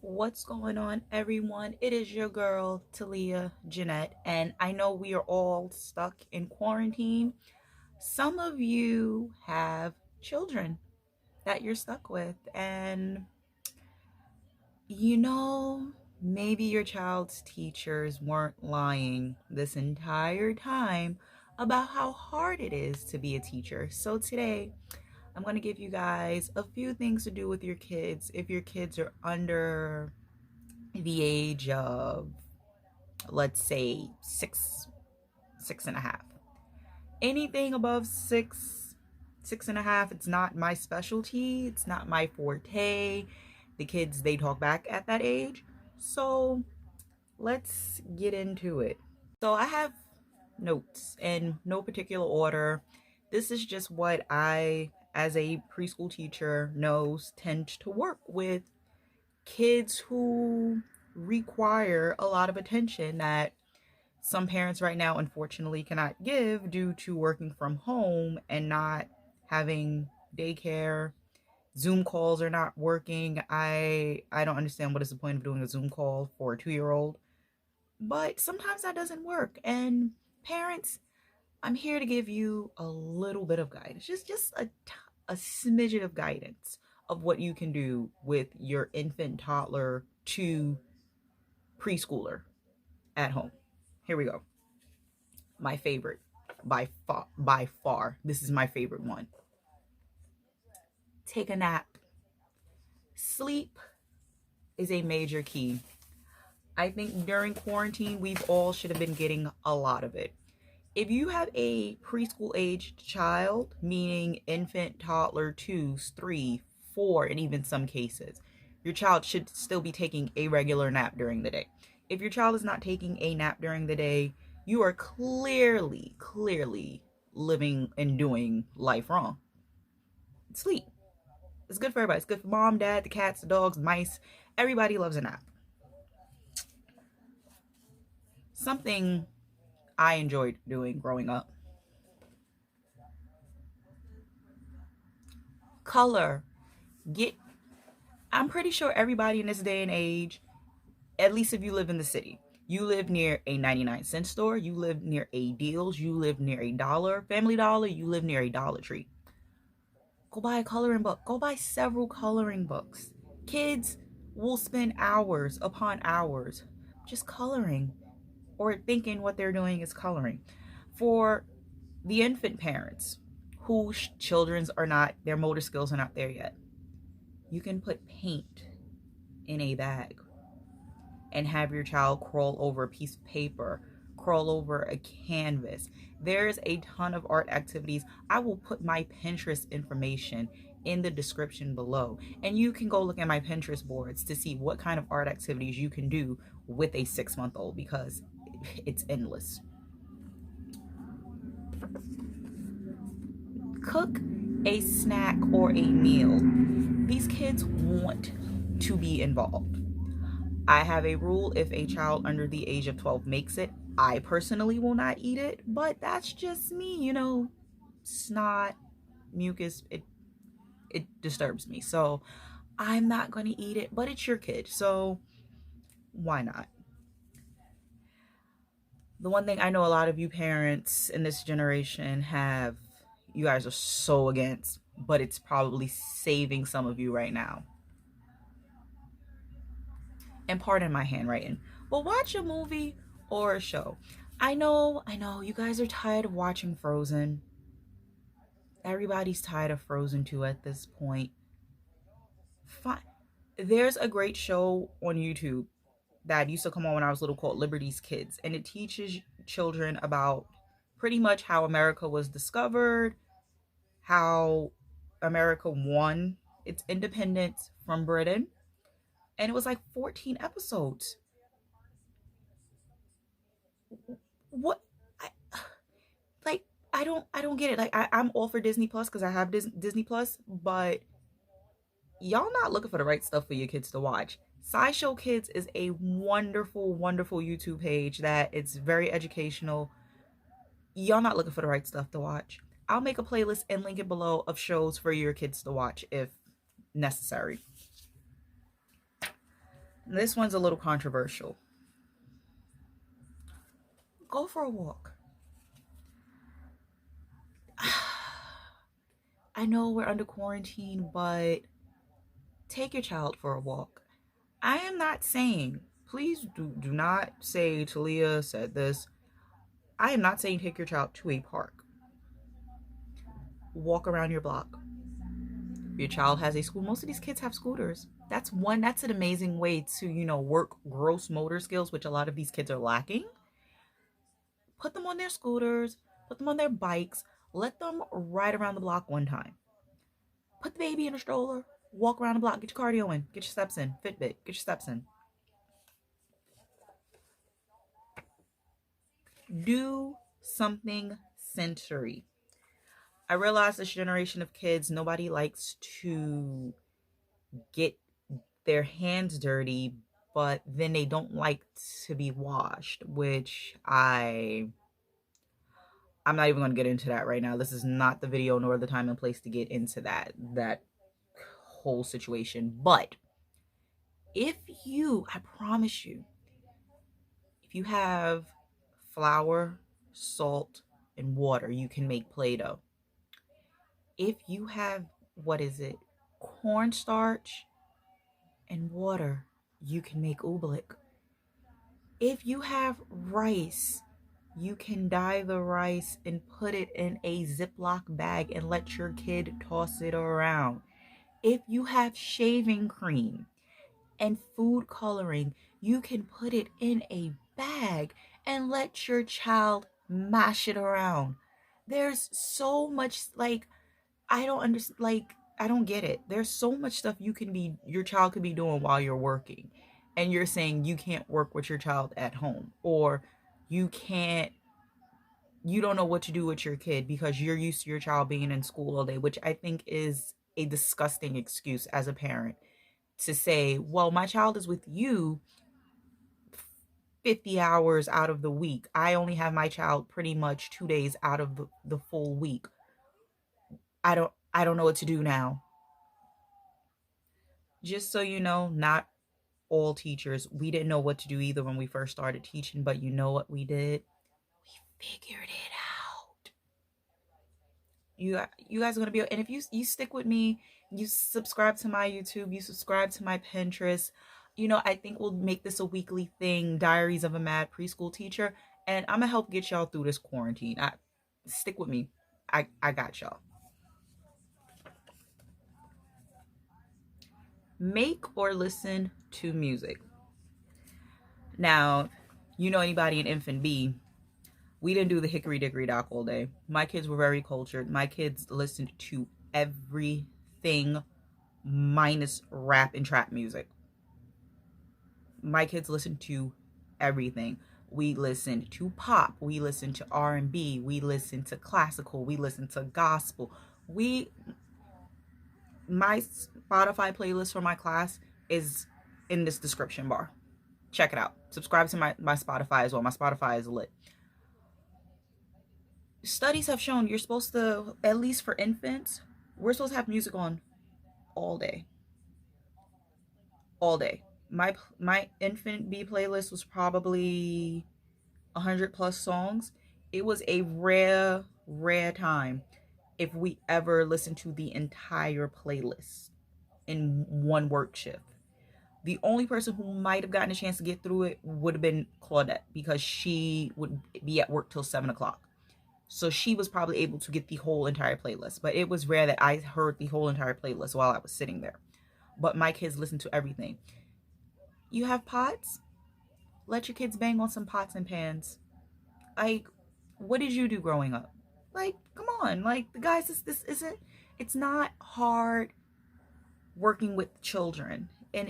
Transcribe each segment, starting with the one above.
What's going on, everyone? It is your girl, Talia Jeanette, and I know we are all stuck in quarantine. Some of you have children that you're stuck with, and you know, maybe your child's teachers weren't lying this entire time about how hard it is to be a teacher. So today, I'm going to give you guys a few things to do with your kids if your kids are under the age of, let's say, six and a half. Anything above six and a half, it's not my specialty. It's not my forte. The kids, they talk back at that age. So let's get into it. So I have notes in no particular order. This is just what I, as a preschool teacher, knows tend to work with kids who require a lot of attention that some parents right now unfortunately cannot give due to working from home and not having daycare. Zoom calls are not working. I don't understand what is the point of doing a Zoom call for a 2-year-old, but sometimes that doesn't work. And parents, I'm here to give you a little bit of guidance, just a smidget of guidance of what you can do with your infant, toddler to preschooler at home. Here we go. My favorite, by far, this is my favorite one. Take a nap. Sleep is a major key. I think during quarantine, we've all should have been getting a lot of it. If you have a preschool aged child, meaning infant, toddler, 2s, 3, 4, and even some cases, your child should still be taking a regular nap during the day. If your child is not taking a nap during the day, you are clearly living and doing life wrong. Sleep. It's good for everybody. It's good for mom, dad, the cats, the dogs, mice. Everybody loves a nap. Something I enjoyed doing growing up. Color. I'm pretty sure everybody in this day and age, at least if you live in the city, you live near a 99-cent store, you live near a Deals, you live near a Family Dollar, you live near a Dollar Tree. Go buy a coloring book. Go buy several coloring books. Kids will spend hours upon hours just coloring or thinking what they're doing is coloring. For the infant parents whose children's are not, their motor skills are not there yet, you can put paint in a bag and have your child crawl over a piece of paper, crawl over a canvas. There's a ton of art activities. I will put my Pinterest information in the description below, and you can go look at my Pinterest boards to see what kind of art activities you can do with a 6-month-old, because it's endless. Cook a snack or a meal. These kids want to be involved. I have a rule: if a child under the age of 12 makes it, I personally will not eat it, but that's just me, snot, mucus, it disturbs me. So I'm not going to eat it, but it's your kid, so why not? The one thing I know a lot of you parents in this generation you guys are so against, but it's probably saving some of you right now. And pardon my handwriting, but watch a movie or a show. I know, you guys are tired of watching Frozen. Everybody's tired of Frozen 2 at this point. Fine. There's a great show on YouTube that used to come on when I was little called Liberty's Kids, and it teaches children about pretty much how America was discovered, how America won its independence from Britain, and it was like 14 episodes. What? I don't get it. Like, I'm all for Disney Plus because I have Disney Plus, but y'all not looking for the right stuff for your kids to watch. SciShow Kids is a wonderful YouTube page that it's very educational. Y'all not looking for the right stuff to watch. I'll make a playlist and link it below of shows for your kids to watch if necessary. This one's a little controversial. Go for a walk. I know we're under quarantine, but take your child for a walk. I am not saying, please do not say Talia said this. I am not saying take your child to a park. Walk around your block. If your child has a school, most of these kids have scooters. That's an amazing way to, work gross motor skills, which a lot of these kids are lacking. Put them on their scooters, put them on their bikes, let them ride around the block one time. Put the baby in a stroller, walk around the block, get your cardio in, get your steps in, Fitbit, get your steps in. Do something sensory. I realize this generation of kids, nobody likes to get their hands dirty, but then they don't like to be washed, which I'm not even going to get into that right now. This is not the video nor the time and place to get into that whole situation. But I promise you, if you have flour, salt, and water, you can make Play-Doh. If you have, cornstarch and water, you can make oobleck. If you have rice, you can dye the rice and put it in a Ziploc bag and let your kid toss it around. If you have shaving cream and food coloring, you can put it in a bag and let your child mash it around. There's so much, I don't understand, I don't get it. There's so much stuff your child could be doing while you're working. And you're saying you can't work with your child at home, or you don't know what to do with your kid because you're used to your child being in school all day, which I think is a disgusting excuse as a parent to say, well, my child is with you 50 hours out of the week. I only have my child pretty much 2 days out of the full week. I don't know what to do now. Just so you know, not all teachers, we didn't know what to do either when we first started teaching, but you know what we did? We figured it out. You guys are going to be, and if you stick with me, you subscribe to my YouTube, you subscribe to my Pinterest, I think we'll make this a weekly thing, Diaries of a Mad Preschool Teacher, and I'm going to help get y'all through this quarantine. Stick with me. I got y'all. Make or listen to music. Now, anybody in Infant B, we didn't do the hickory dickory dock all day. My kids were very cultured. My kids listened to everything minus rap and trap music. My kids listened to everything. We listened to pop. We listened to R&B. We listened to classical. We listened to gospel. My Spotify playlist for my class is in this description bar. Check it out. Subscribe to my Spotify as well. My Spotify is lit. Studies have shown you're supposed to, at least for infants, we're supposed to have music on all day. All day. My infant B playlist was probably 100+ songs. It was a rare time if we ever listened to the entire playlist in one work shift. The only person who might have gotten a chance to get through it would have been Claudette, because she would be at work till 7 o'clock. So she was probably able to get the whole entire playlist. But it was rare that I heard the whole entire playlist while I was sitting there. But my kids listen to everything. You have pots? Let your kids bang on some pots and pans. What did you do growing up? Come on. Guys, it's not hard working with children. And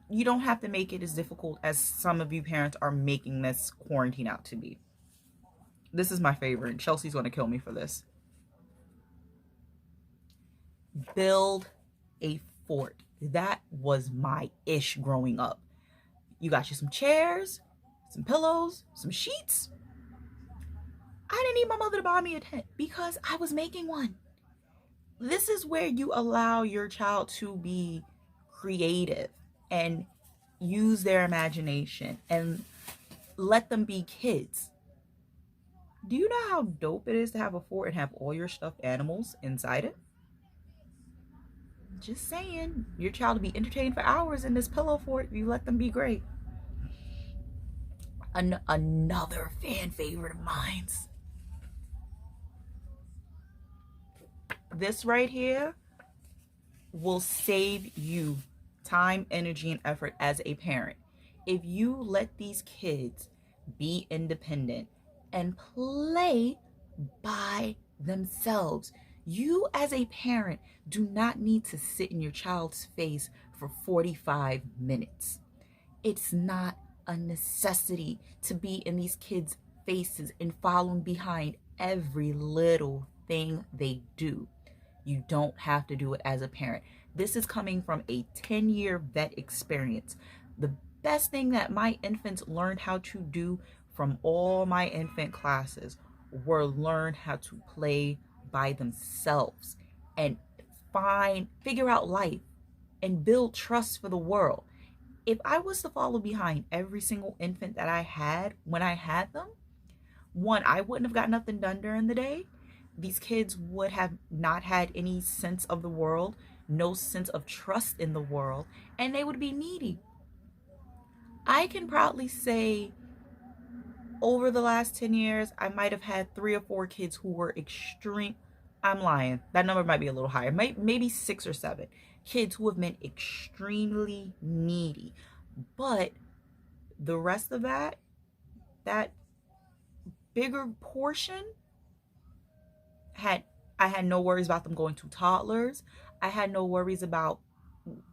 you don't have to make it as difficult as some of you parents are making this quarantine out to be. This is my favorite. Chelsea's going to kill me for this. Build a fort. That was my ish growing up. You got you some chairs, some pillows, some sheets. I didn't need my mother to buy me a tent because I was making one. This is where you allow your child to be creative and use their imagination and let them be kids. Do you know how dope it is to have a fort and have all your stuffed animals inside it? Just saying, your child will be entertained for hours in this pillow fort. You let them be great. Another fan favorite of mine's. This right here will save you time, energy, and effort as a parent. If you let these kids be independent and play by themselves, you as a parent do not need to sit in your child's face for 45 minutes. It's not a necessity to be in these kids' faces and following behind every little thing they do. You don't have to do it as a parent. This is coming from a 10-year vet experience. The best thing that my infants learned how to do from all my infant classes were learn how to play by themselves and figure out life and build trust for the world. If I was to follow behind every single infant that I had when I had them, one, I wouldn't have got nothing done during the day. These kids would have not had any sense of the world, no sense of trust in the world, and they would be needy. I can proudly say over the last 10 years, I might have had 3 or 4 kids who were extreme. I'm lying. That number might be a little higher. Maybe 6 or 7 kids who have been extremely needy. But the rest of that bigger portion, I had no worries about them going to toddlers. I had no worries about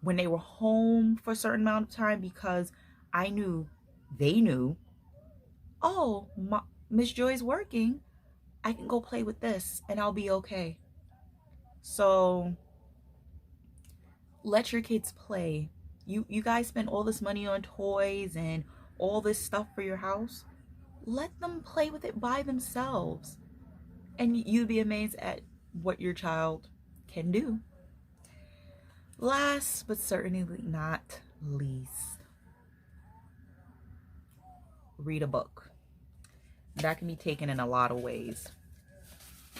when they were home for a certain amount of time because they knew, oh, Miss Joy's working. I can go play with this and I'll be okay. So let your kids play. You guys spend all this money on toys and all this stuff for your house. Let them play with it by themselves. And you'd be amazed at what your child can do. Last but certainly not least, read a book. That can be taken in a lot of ways.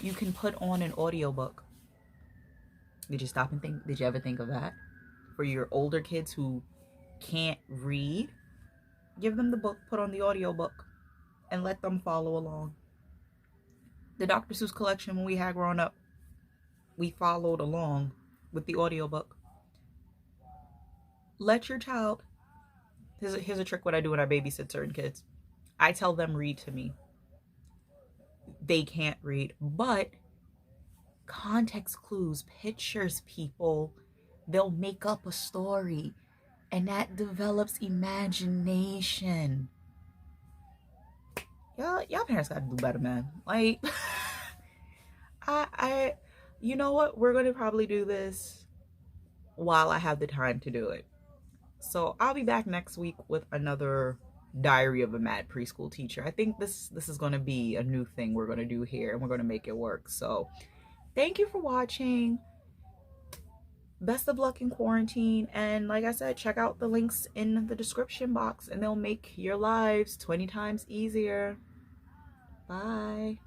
You can put on an audiobook. Did you stop and think? Did you ever think of that? For your older kids who can't read, give them the book, put on the audiobook, and let them follow along. The Dr. Seuss collection when we had growing up, we followed along with the audiobook. Let your child, here's a trick what I do when I babysit certain kids. I tell them read to me. They can't read, but context clues, pictures, people, they'll make up a story and that develops imagination. Y'all parents gotta do better, man. Like, you know what? We're gonna probably do this while I have the time to do it. So I'll be back next week with another Diary of a Mad Preschool Teacher. I think this is gonna be a new thing we're gonna do here, and we're gonna make it work. So thank you for watching. Best of luck in quarantine, and like I said, check out the links in the description box and they'll make your lives 20 times easier. Bye.